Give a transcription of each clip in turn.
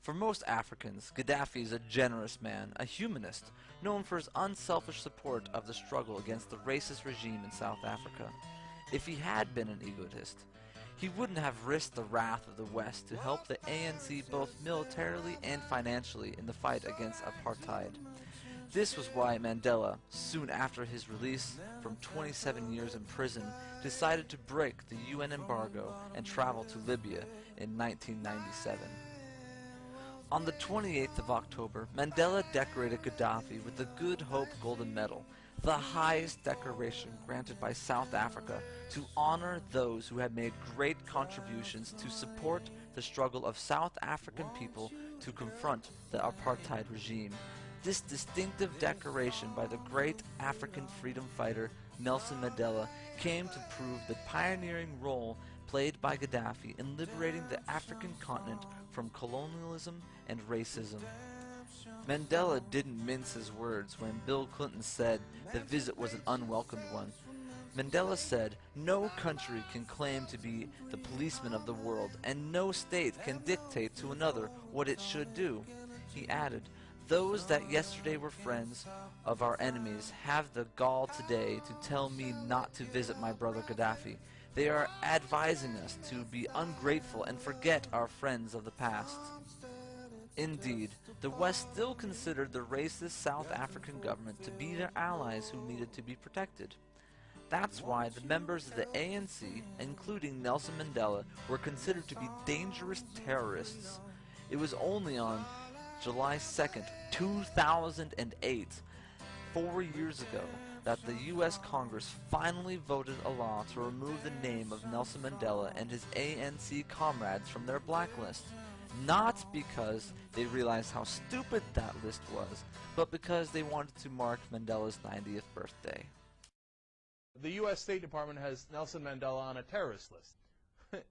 For most Africans, Gaddafi is a generous man, a humanist, known for his unselfish support of the struggle against the racist regime in South Africa. If he had been an egotist, he wouldn't have risked the wrath of the West to help the ANC both militarily and financially in the fight against apartheid. This was why Mandela, soon after his release from 27 years in prison, decided to break the UN embargo and travel to Libya in 1997. On the 28th of October, Mandela decorated Gaddafi with the Good Hope Golden Medal, the highest decoration granted by South Africa to honor those who had made great contributions to support the struggle of South African people to confront the apartheid regime. This distinctive decoration by the great African freedom fighter Nelson Mandela came to prove the pioneering role played by Gaddafi in liberating the African continent from colonialism and racism. Mandela didn't mince his words when Bill Clinton said the visit was an unwelcomed one. Mandela said, "No country can claim to be the policeman of the world, and no state can dictate to another what it should do." He added, "Those that yesterday were friends of our enemies have the gall today to tell me not to visit my brother Gaddafi. They are advising us to be ungrateful and forget our friends of the past." Indeed, the West still considered the racist South African government to be their allies who needed to be protected. That's why the members of the ANC, including Nelson Mandela, were considered to be dangerous terrorists. It was only on July 2nd, 2008, 4 years ago, that the U.S. Congress finally voted a law to remove the name of Nelson Mandela and his ANC comrades from their blacklist. Not because they realized how stupid that list was, but because they wanted to mark Mandela's 90th birthday. The U.S. State Department has Nelson Mandela on a terrorist list.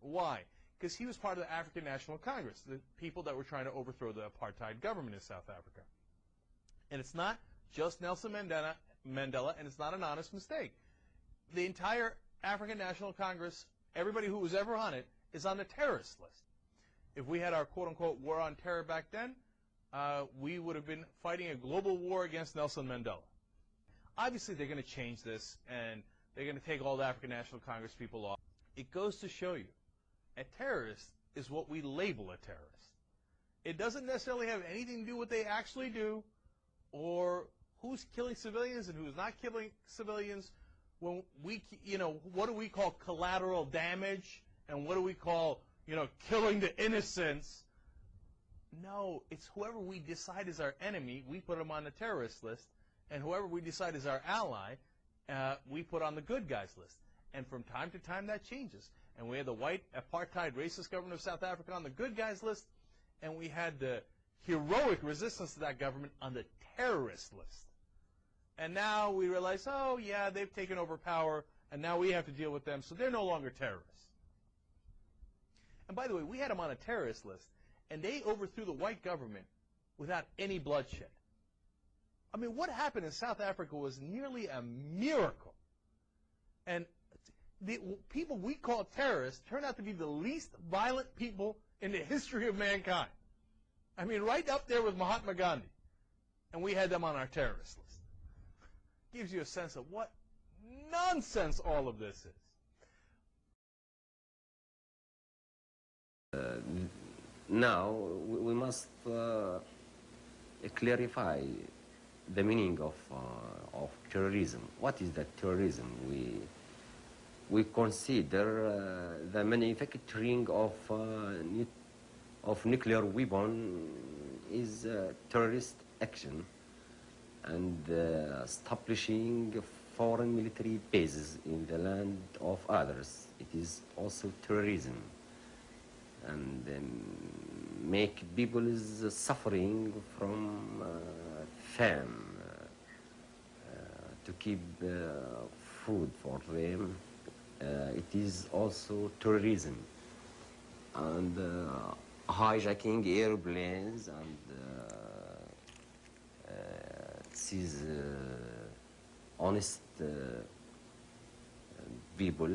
Why? Because he was part of the African National Congress, the people that were trying to overthrow the apartheid government in South Africa. And it's not just Nelson Mandela, and it's not an honest mistake. The entire African National Congress, everybody who was ever on it, is on the terrorist list. If we had our quote-unquote war on terror back then, we would have been fighting a global war against Nelson Mandela. Obviously, they're going to change this, and they're going to take all the African National Congress people off. It goes to show you, a terrorist is what we label a terrorist. It doesn't necessarily have anything to do with what they actually do, or who's killing civilians and who's not killing civilians. When we, what do we call collateral damage, and what do we call, killing the innocents? No, it's whoever we decide is our enemy, we put them on the terrorist list, and whoever we decide is our ally, we put on the good guys list. And from time to time that changes. And we had the white apartheid racist government of South Africa on the good guys list, and we had the heroic resistance to that government on the terrorist list. And now we realize, oh yeah, they've taken over power, and now we have to deal with them, so they're no longer terrorists. And by the way, we had them on a terrorist list, and they overthrew the white government without any bloodshed. I mean, what happened in South Africa was nearly a miracle. And the people we call terrorists turned out to be the least violent people in the history of mankind. I mean, right up there with Mahatma Gandhi. And we had them on our terrorist list. Gives you a sense of what nonsense all of this is. Now, we must clarify the meaning of terrorism. What is that terrorism? We consider the manufacturing of nuclear weapon is terrorist action, and establishing foreign military bases in the land of others. It is also terrorism, and make people is suffering from famine, to keep food for them. It is also terrorism, and hijacking airplanes, and this is honest people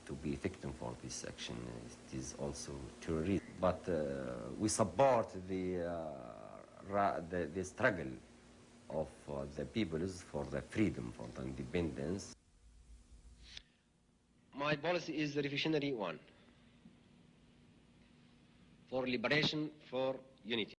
to be victim for this action. It is also terrorism. But we support the struggle of the peoples for the freedom, for the independence. My policy is the revolutionary one, for liberation, for unity.